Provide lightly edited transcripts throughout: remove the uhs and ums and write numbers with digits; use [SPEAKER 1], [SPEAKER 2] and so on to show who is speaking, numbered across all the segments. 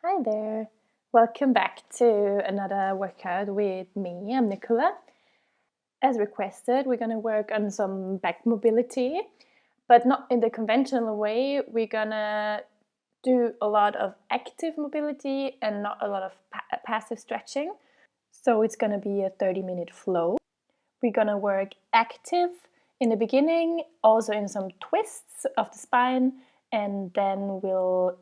[SPEAKER 1] Hi there! Welcome back to another workout with me. I'm Nicola. As requested, we're going to work on some back mobility, but not in the conventional way. We're going to do a lot of active mobility and not a lot of passive stretching. So it's going to be a 30-minute flow. We're going to work active in the beginning, also in some twists of the spine, and then we'll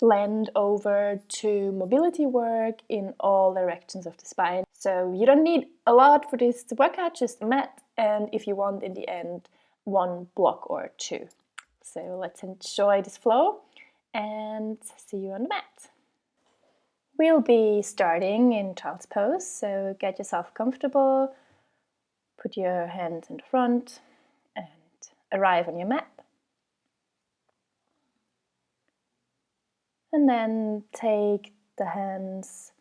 [SPEAKER 1] blend over to mobility work in all directions of the spine. So you don't need a lot for this workout, just a mat, and if you want in the end, one block or two. So let's enjoy this flow and see you on the mat. We'll be starting in child's pose, so get yourself comfortable, put your hands in front and arrive on your mat. And then take the hands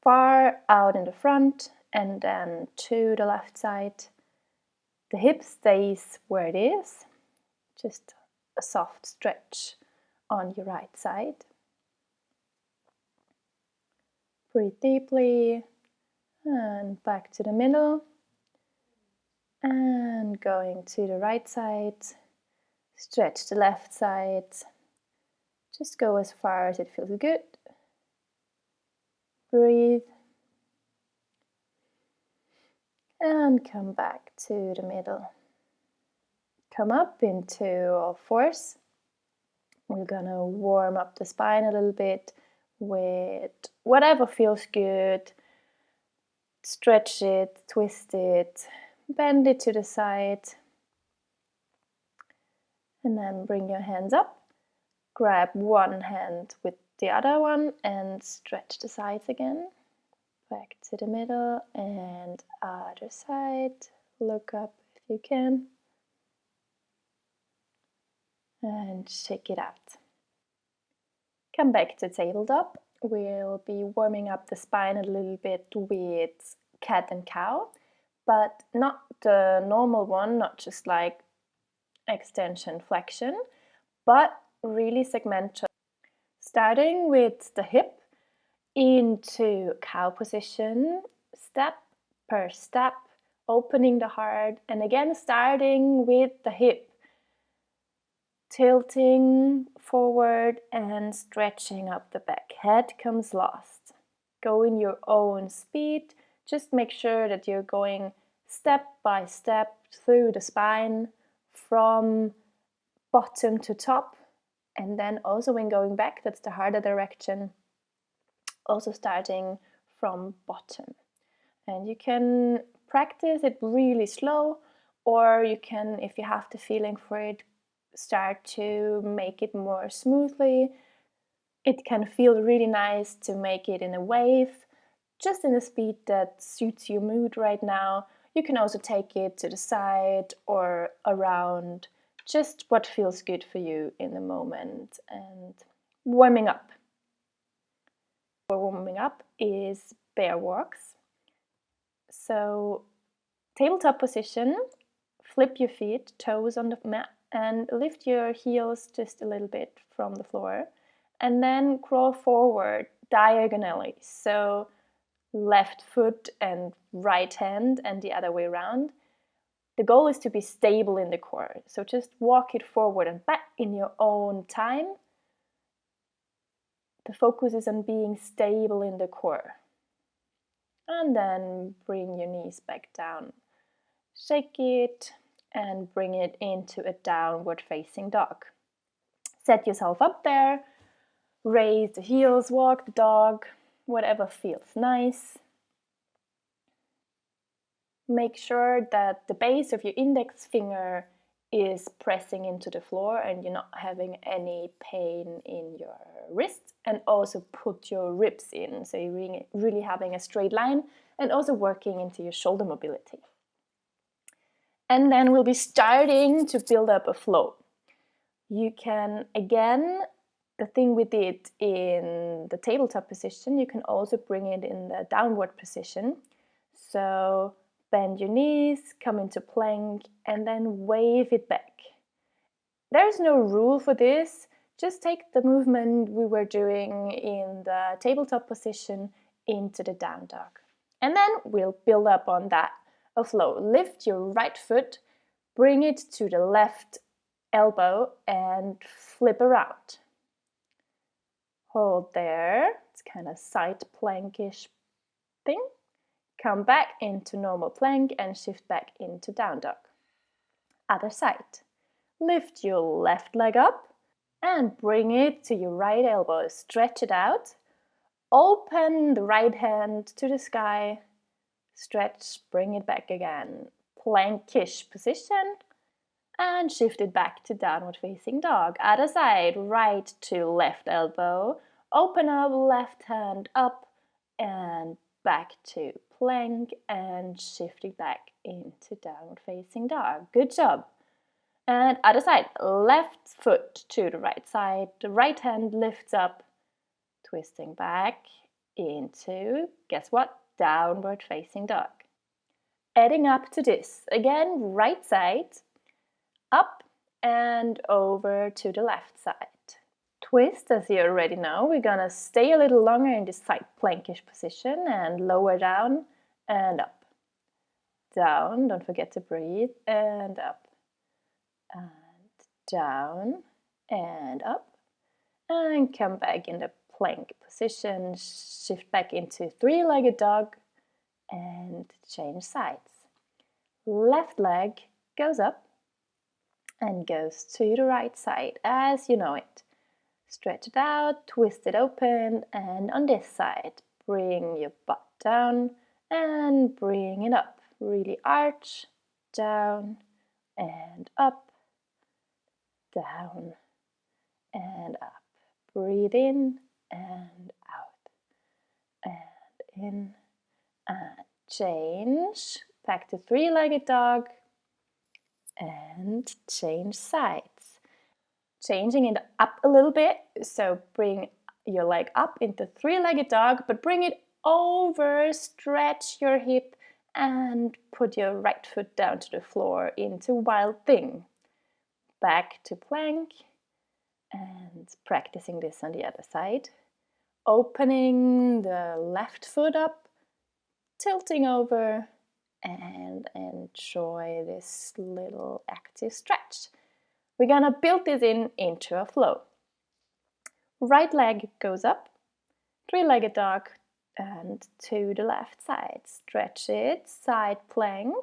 [SPEAKER 1] far out in the front and then to the left side. The hip stays where it is, just a soft stretch on your right side. Breathe deeply and back to the middle. And going to the right side, stretch the left side. Just go as far as it feels good. Breathe. And come back to the middle. Come up into all fours. We're gonna warm up the spine a little bit with whatever feels good. Stretch it, twist it, bend it to the side. And then bring your hands up. Grab one hand with the other one and stretch the sides again. Back to the middle and other side. Look up if you can. And shake it out. Come back to tabletop. We'll be warming up the spine a little bit with cat and cow, but not the normal one, not just like extension, flexion, but really segmental. Starting with the hip into cow position, step per step, opening the heart, and again starting with the hip, tilting forward and stretching up the back. Head comes last. Go in your own speed. Just make sure that you're going step by step through the spine from bottom to top. And then also when going back, that's the harder direction, also starting from bottom. And you can practice it really slow, or you can, if you have the feeling for it, start to make it more smoothly. It can feel really nice to make it in a wave, just in a speed that suits your mood right now. You can also take it to the side or around, just what feels good for you in the moment. And warming up. For warming up is bear walks. So tabletop position, flip your feet, toes on the mat, and lift your heels just a little bit from the floor. And then crawl forward diagonally. So left foot and right hand and the other way around. The goal is to be stable in the core. So just walk it forward and back in your own time. The focus is on being stable in the core. And then bring your knees back down. Shake it and bring it into a downward facing dog. Set yourself up there. Raise the heels, walk the dog, whatever feels nice. Make sure that the base of your index finger is pressing into the floor and you're not having any pain in your wrist, and also put your ribs in, so you're really having a straight line and also working into your shoulder mobility. And then we'll be starting to build up a flow. You can, again, the thing we did in the tabletop position, you can also bring it in the downward position. So bend your knees, come into plank, and then wave it back. There's no rule for this. just take the movement we were doing in the tabletop position into the down dog. And then we'll build up on that a flow. Lift your right foot, bring it to the left elbow and flip around. Hold there. It's kind of side plankish thing. Come back into normal plank and shift back into down dog. Other side. Lift your left leg up and bring it to your right elbow. Stretch it out. Open the right hand to the sky. Stretch, bring it back again. Plankish position. And shift it back to downward facing dog. Other side, right to left elbow. Open up, left hand up and back to plank and shift it back into downward facing dog. Good job. And other side, left foot to the right side. The right hand lifts up, twisting back into, guess what? Downward facing dog. Adding up to this, again, right side, up and over to the left side. Twist, as you already know, we're gonna stay a little longer in this side plankish position and lower down and up. Down, don't forget to breathe, and up. And down and up. And come back in the plank position, shift back into three-legged dog and change sides. Left leg goes up and goes to the right side as you know it. Stretch it out, twist it open, and on this side, bring your butt down and bring it up. Really arch, down and up, down and up. Breathe in and out, and in and change. Back to three-legged dog and change sides. Changing it up a little bit, so bring your leg up into three-legged dog, but bring it over, stretch your hip and put your right foot down to the floor into wild thing. Back to plank and practicing this on the other side. Opening the left foot up, tilting over and enjoy this little active stretch. We're gonna build this into a flow. Right leg goes up, three-legged dog and to the left side. Stretch it, side plank,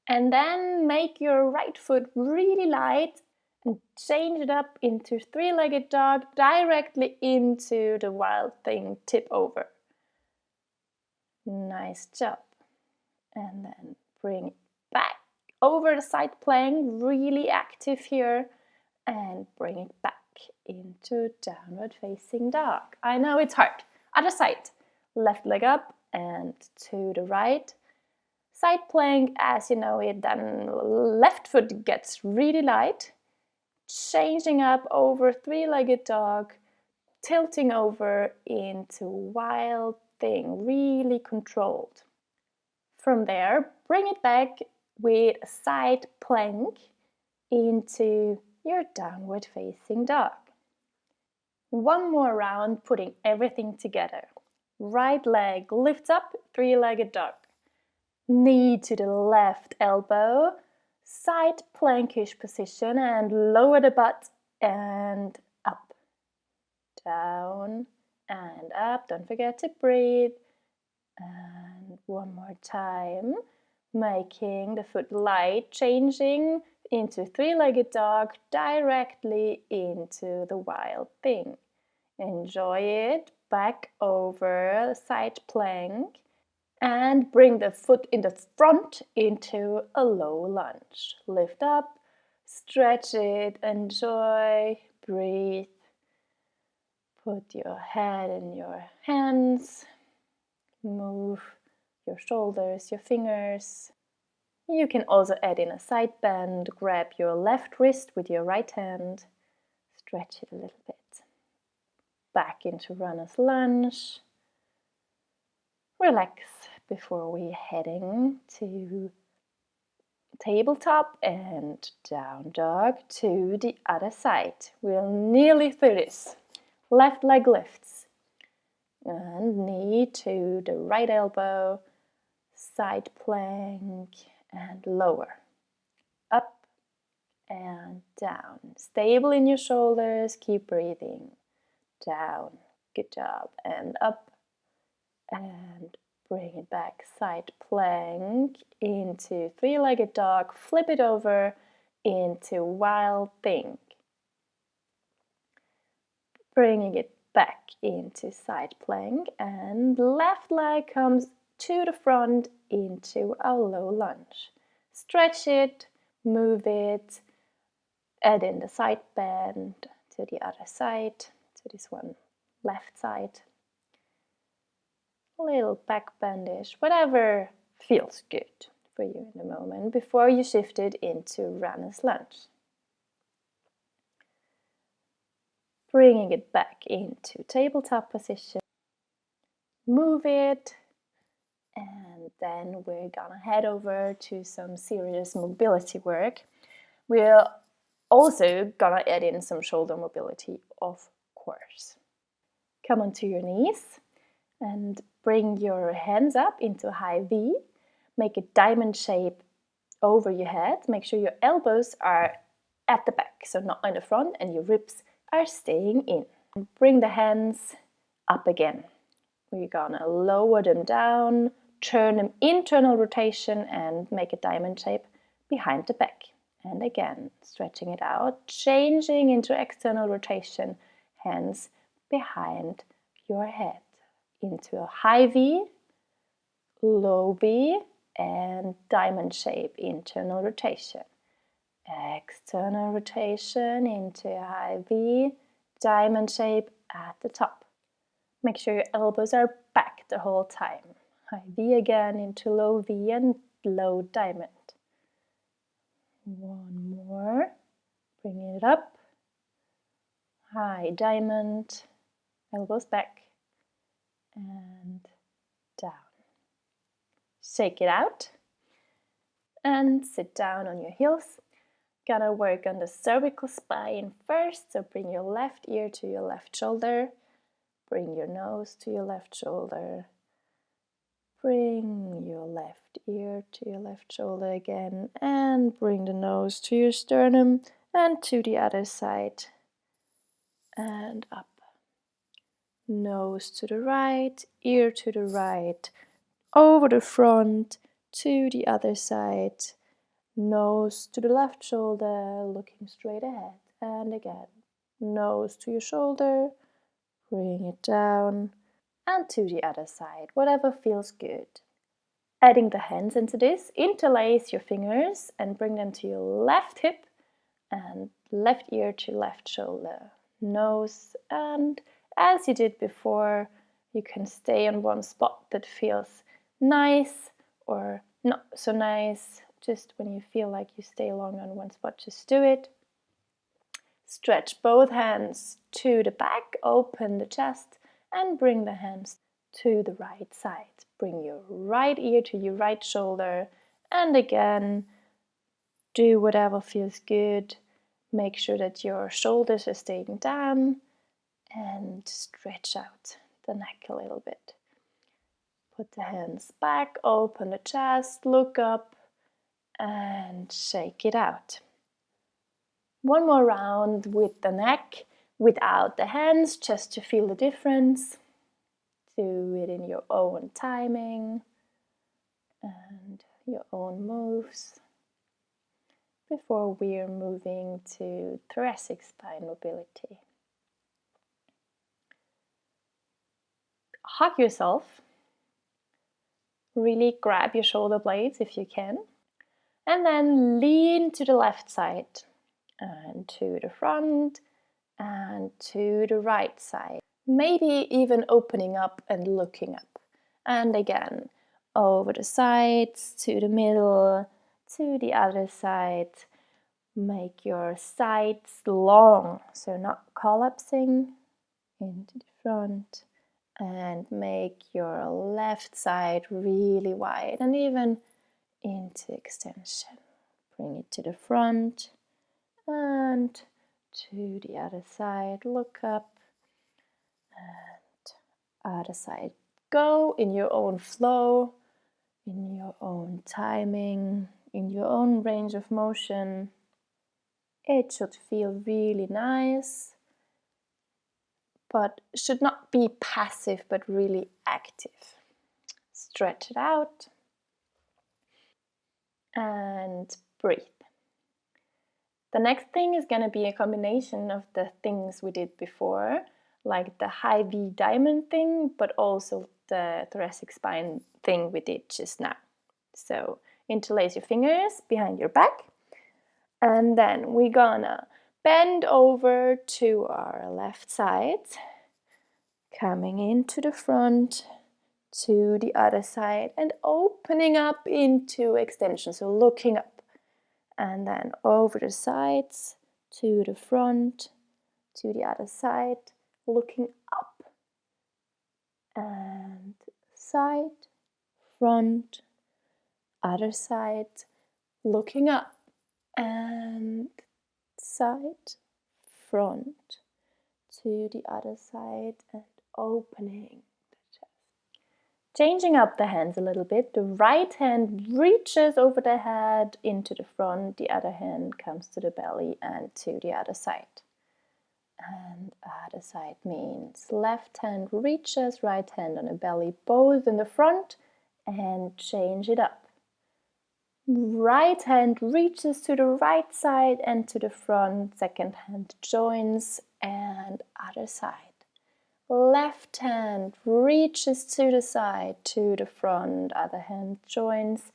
[SPEAKER 1] and then make your right foot really light and change it up into three-legged dog directly into the wild thing, tip over. Nice job. And then bring it back over the side plank, really active here, and bring it back into downward facing dog. I know it's hard. Other side, left leg up and to the right. Side plank, as you know it, then left foot gets really light. Changing up over three-legged dog, tilting over into wild thing, really controlled. From there, bring it back with a side plank into your downward facing dog. One more round, putting everything together. Right leg lifts up, three-legged dog. Knee to the left elbow, side plankish position and lower the butt and up. Down and up, don't forget to breathe. And one more time, making the foot light, changing into three-legged dog directly into the wild thing. Enjoy it, back over, side plank, and bring the foot in the front into a low lunge. Lift up, stretch it, enjoy, breathe. Put your head in your hands, move your shoulders, your fingers. You can also add in a side bend, grab your left wrist with your right hand, stretch it a little bit. Back into runner's lunge. Relax before we're heading to tabletop and down dog to the other side. We're nearly through this. Left leg lifts and knee to the right elbow, side plank and lower, up and down. Stable in your shoulders, keep breathing. Down, good job, and up and bring it back, side plank into three-legged dog, flip it over into wild thing. Bringing it back into side plank and left leg comes to the front into a low lunge. Stretch it, move it, add in the side bend to the other side, to this one left side. A little back bendish, whatever feels good for you in the moment before you shift it into runner's lunge. Bringing it back into tabletop position, move it, and then we're gonna head over to some serious mobility work. We're also gonna add in some shoulder mobility, of course. Come onto your knees and bring your hands up into high V. Make a diamond shape over your head. Make sure your elbows are at the back, so not in the front, and your ribs are staying in. Bring the hands up again. We're gonna lower them down, turn them internal rotation and make a diamond shape behind the back. And again, stretching it out, changing into external rotation, hands behind your head. Into a high V, low V, and diamond shape, internal rotation. External rotation into a high V, diamond shape at the top. Make sure your elbows are back the whole time. High V again into low V and low diamond. One more. Bring it up. High diamond, elbows back and down. Shake it out and sit down on your heels. Gonna work on the cervical spine first, so bring your left ear to your left shoulder, bring your nose to your left shoulder, bring your left ear to your left shoulder again, and bring the nose to your sternum and to the other side and up. Nose to the right, ear to the right, over the front to the other side, nose to the left shoulder, looking straight ahead, and again, nose to your shoulder, bring it down, and to the other side, whatever feels good. Adding the hands into this, interlace your fingers and bring them to your left hip and left ear to left shoulder, nose, and as you did before, you can stay on one spot that feels nice or not so nice. Just when you feel like you stay long on one spot, just do it. Stretch both hands to the back, open the chest, and bring the hands to the right side. Bring your right ear to your right shoulder, and again, do whatever feels good. Make sure that your shoulders are staying down and stretch out the neck a little bit. Put the hands back, open the chest, look up, and shake it out. One more round with the neck, without the hands, just to feel the difference. Do it in your own timing and your own moves before we're moving to thoracic spine mobility. Hug yourself. Really grab your shoulder blades if you can. And then lean to the left side and to the front and to the right side. Maybe even opening up and looking up. And again, over the sides, to the middle, to the other side. Make your sides long, so not collapsing into the front. And make your left side really wide and even into extension. Bring it to the front and to the other side. Look up and other side. Go in your own flow, in your own timing, in your own range of motion. It should feel really nice, but should not be passive, but really active. Stretch it out and breathe. The next thing is going to be a combination of the things we did before, like the high V diamond thing, but also the thoracic spine thing we did just now. So interlace your fingers behind your back, and then we're gonna bend over to our left side, coming into the front, to the other side, and opening up into extension, so looking up. And then over the sides, to the front, to the other side, looking up. And side, front, other side, looking up. And side, front, to the other side, and opening the chest. Changing up the hands a little bit. The right hand reaches over the head into the front, the other hand comes to the belly and to the other side. And other side means left hand reaches, right hand on the belly, both in the front, and change it up. Right hand reaches to the right side and to the front, second hand joins, and other side. Left hand reaches to the side, to the front, other hand joins,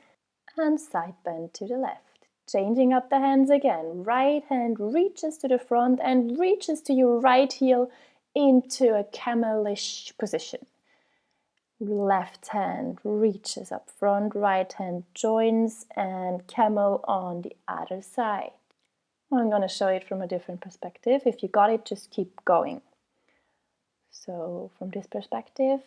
[SPEAKER 1] and side bend to the left. Changing up the hands again. Right hand reaches to the front and reaches to your right heel into a camelish position. Left hand reaches up front, right hand joins, and camel on the other side. I'm going to show it from a different perspective. If you got it, just keep going. So from this perspective,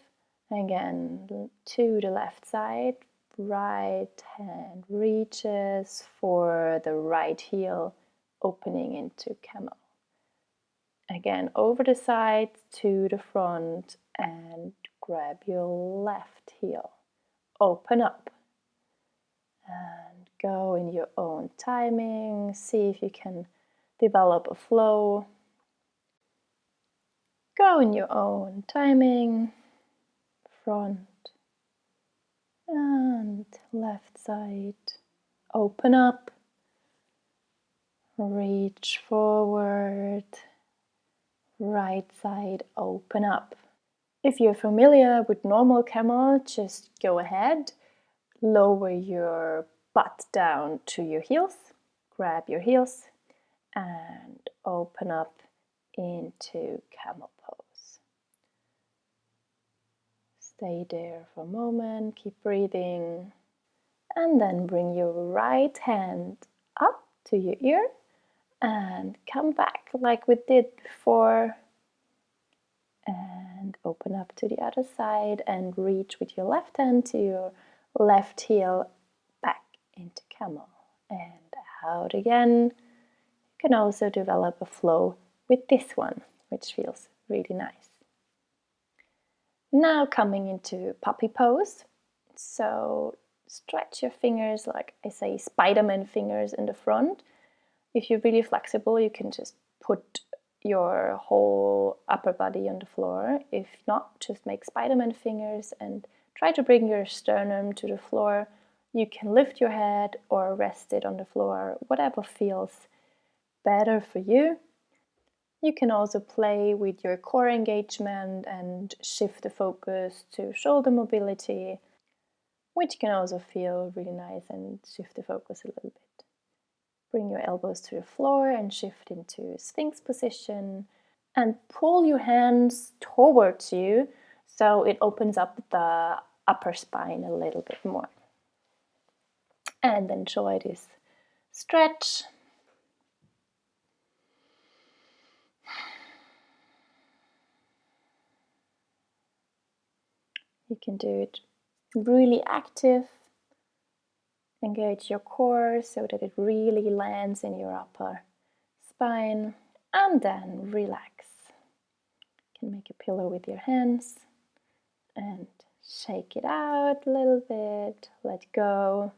[SPEAKER 1] again, to the left side, right hand reaches for the right heel, opening into camel. Again, over the side to the front and grab your left heel. Open up and go in your own timing. See if you can develop a flow. Go in your own timing. Front and left side. Open up. Reach forward. Right side, open up. If you're familiar with normal camel, just go ahead. Lower your butt down to your heels. Grab your heels and open up into camel pose. Stay there for a moment, keep breathing, and then bring your right hand up to your ear and come back like we did before, and open up to the other side and reach with your left hand to your left heel back into camel and out again. You can also develop a flow with this one, which feels really nice. Now coming into puppy pose. So stretch your fingers, like I say, Spider-Man fingers in the front. If you're really flexible, you can just put your whole upper body on the floor. If not, just make Spider-Man fingers and try to bring your sternum to the floor. You can lift your head or rest it on the floor, whatever feels better for you. You can also play with your core engagement and shift the focus to shoulder mobility, which can also feel really nice, and shift the focus a little bit. Bring your elbows to the floor and shift into Sphinx position and pull your hands towards you so it opens up the upper spine a little bit more. And enjoy this stretch. You can do it really active Engage your core so that it really lands in your upper spine, and then relax. You can make a pillow with your hands and shake it out a little bit, let go.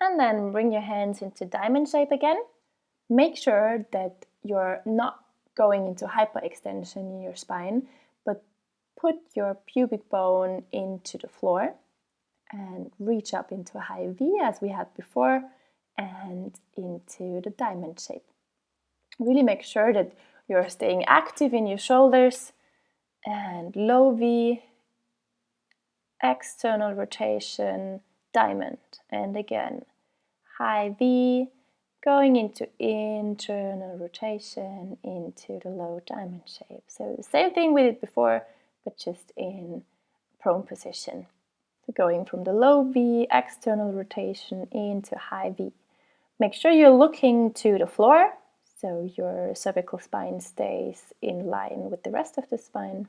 [SPEAKER 1] And then bring your hands into diamond shape again. Make sure that you're not going into hyperextension in your spine, but put your pubic bone into the floor and reach up into a high V as we had before and into the diamond shape. Really make sure that you're staying active in your shoulders, and low V, external rotation, diamond, and again high V, going into internal rotation into the low diamond shape. So the same thing we did before, but just in prone position. So going from the low V, external rotation into high V. Make sure you're looking to the floor so your cervical spine stays in line with the rest of the spine.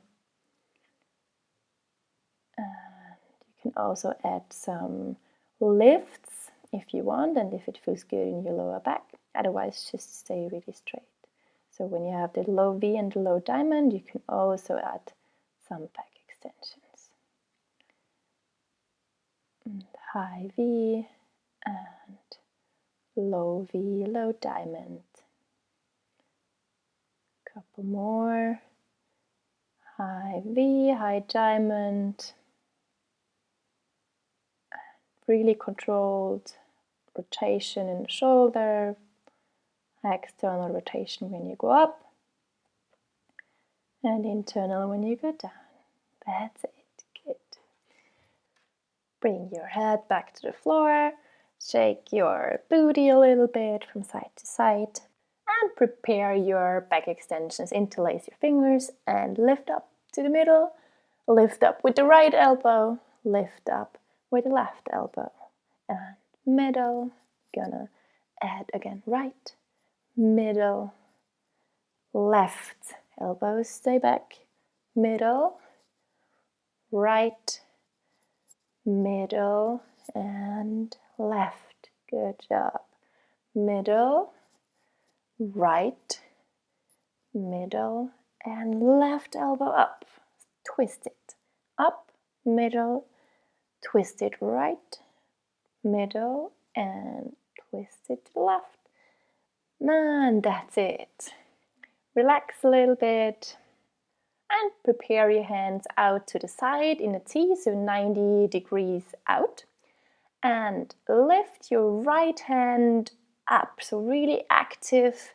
[SPEAKER 1] And you can also add some lifts if you want and if it feels good in your lower back. Otherwise, just stay really straight. So when you have the low V and the low diamond, you can also add some back extensions. And high V and low V, low diamond. Couple more. High V, high diamond. Really controlled rotation in the shoulder. External rotation when you go up. And internal when you go down. That's it. Good. Bring your head back to the floor. Shake your booty a little bit from side to side. And prepare your back extensions. Interlace your fingers and lift up to the middle. Lift up with the right elbow. Lift up with the left elbow. And middle. Gonna add again right, middle, left. Elbows stay back. Middle, right, middle, and left. Good job. Middle, right, middle, and left elbow up. Twist it. Up, middle, twist it right, middle, and twist it to the left. And that's it. Relax a little bit and prepare your hands out to the side in a T, so 90 degrees out. And lift your right hand up, so really active.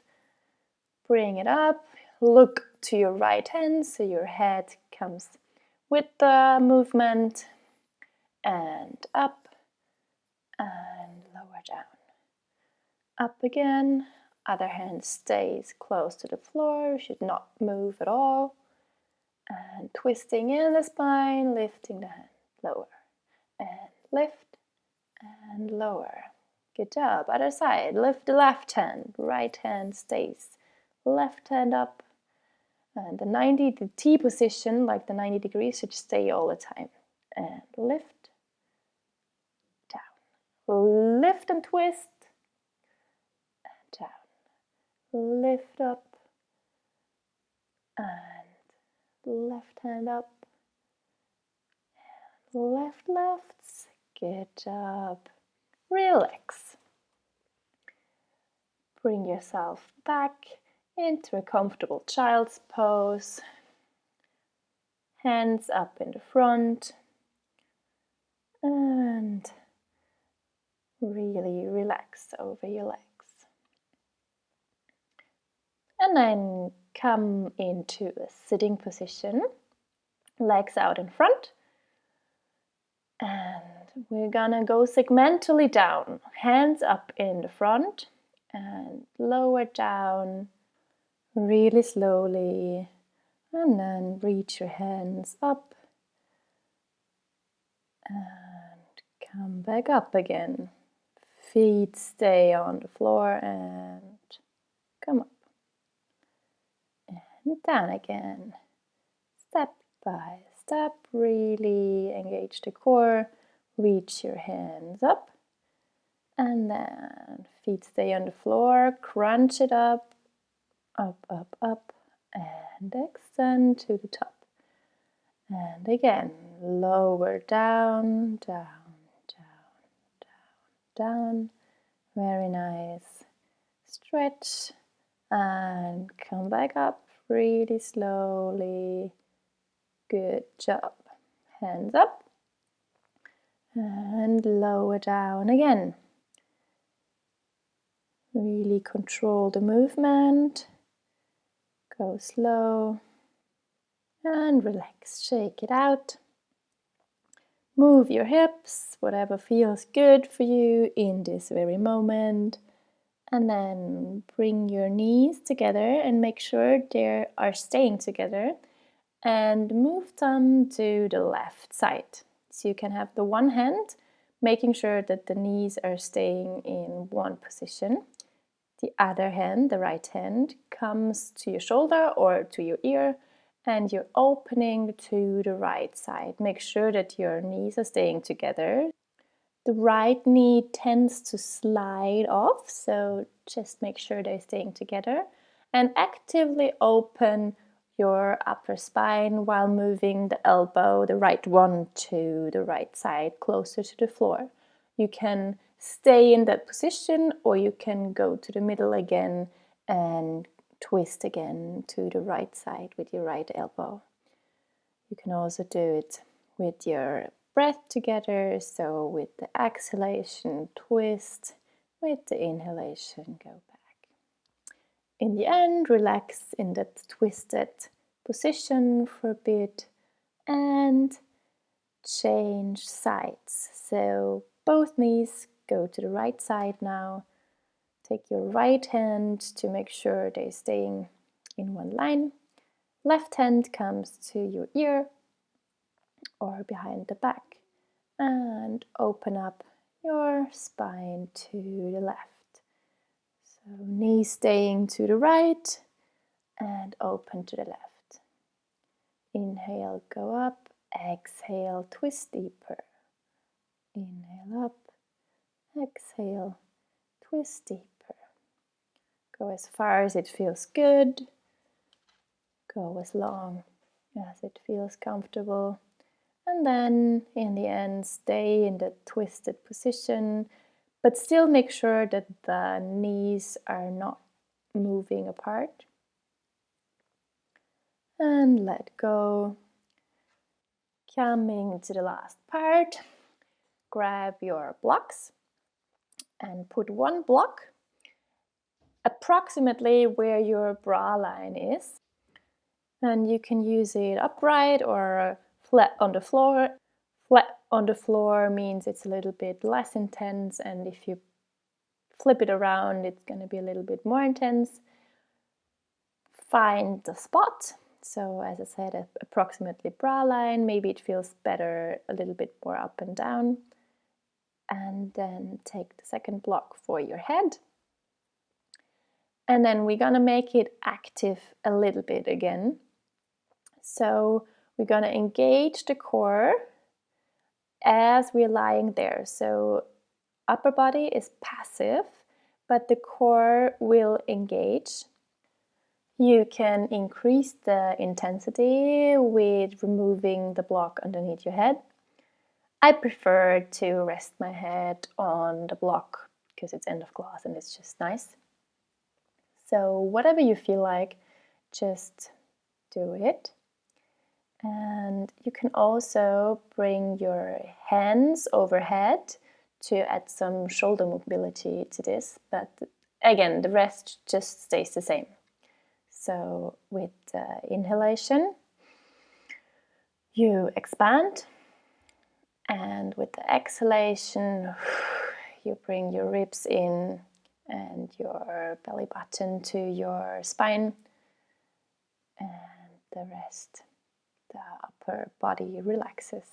[SPEAKER 1] Bring it up, look to your right hand, so your head comes with the movement, and up and lower down. Up again, other hand stays close to the floor, should not move at all. And twisting in the spine, lifting the hand, lower, and lift, and lower. Good job. Other side, lift the left hand, right hand stays. Left hand up, and the T position, like the 90 degrees, should stay all the time. And lift, down. Lift and twist, and down. Lift up, and left hand up, and lefts. Good job. Relax. Bring yourself back into a comfortable child's pose. Hands up in the front. And really relax over your legs. And then come into a sitting position. Legs out in front. And we're gonna go segmentally down. Hands up in the front and lower down really slowly. And then reach your hands up and come back up again. Feet stay on the floor and come up. And down again. Step by step, really engage the core. reach your hands up, and then feet stay on the floor, crunch it up, up, up, up, and extend to the top. And again, lower down, down, down, down, down. Very nice. Stretch and come back up really slowly. Good job. Hands up and lower down again. Really control the movement. Go slow and relax. Shake it out. Move your hips, whatever feels good for you in this very moment. And then bring your knees together and make sure they are staying together. And move them to the left side. So you can have the one hand, making sure that the knees are staying in one position. The other hand, the right hand, comes to your shoulder or to your ear, and you're opening to the right side. Make sure that your knees are staying together. The right knee tends to slide off, so just make sure they're staying together. And actively open your upper spine while moving the elbow, the right one, to the right side, closer to the floor. You can stay in that position, or you can go to the middle again and twist again to the right side with your right elbow. You can also do it with your breath together, so with the exhalation, twist, with the inhalation, go back. In the end, relax in that twisted position for a bit and change sides. So both knees go to the right side now. Take your right hand to make sure they're staying in one line. Left hand comes to your ear or behind the back, and open up your spine to the left. So knees staying to the right and open to the left. Inhale, go up. Exhale, twist deeper. Inhale up. Exhale, twist deeper. Go as far as it feels good. Go as long as it feels comfortable. And then in the end, stay in the twisted position, but still make sure that the knees are not moving apart. And let go. Coming to the last part, grab your blocks and put one block approximately where your bra line is. And you can use it upright or flat on the floor. Flat on the floor means it's a little bit less intense, and if you flip it around, it's going to be a little bit more intense. Find the spot. So as I said, approximately bra line. Maybe it feels better a little bit more up and down. And then take the second block for your head. And then we're going to make it active a little bit again. So we're going to engage the core as we're lying there. So upper body is passive, but the core will engage. You can increase the intensity with removing the block underneath your head. I prefer to rest my head on the block because it's end of class and it's just nice. So whatever you feel like, just do it. And you can also bring your hands overhead to add some shoulder mobility to this, but again, the rest just stays the same. So with the inhalation, you expand, and with the exhalation, you bring your ribs in and your belly button to your spine, and the rest, the upper body relaxes.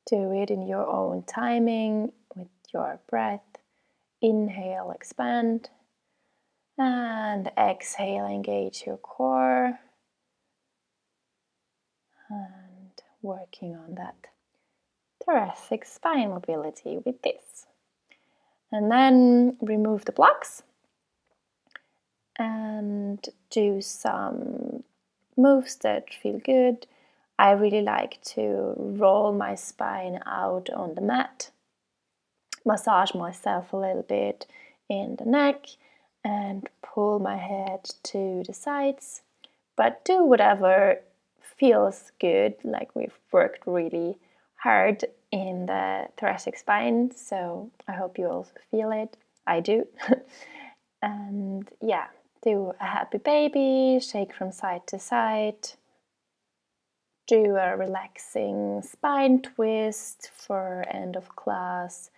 [SPEAKER 1] Do it in your own timing with your breath. Inhale, expand, and exhale, engage your core, and working on that thoracic spine mobility with this. And then remove the blocks and do some moves that feel good. I really like to roll my spine out on the mat, massage myself a little bit in the neck and pull my head to the sides, but do whatever feels good. Like, we've worked really hard in the thoracic spine, so I hope you also feel it. I do. And yeah, do a happy baby, shake from side to side, do a relaxing spine twist for end of class.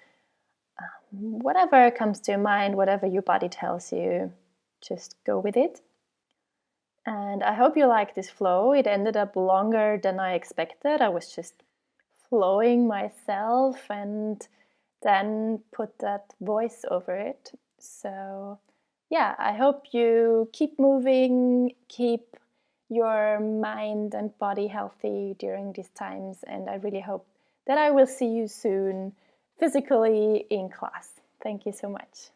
[SPEAKER 1] Whatever comes to your mind, whatever your body tells you, just go with it. And I hope you like this flow. It ended up longer than I expected. I was just flowing myself and then put that voice over it. So yeah, I hope you keep moving, keep your mind and body healthy during these times, and I really hope that I will see you soon physically in class. Thank you so much.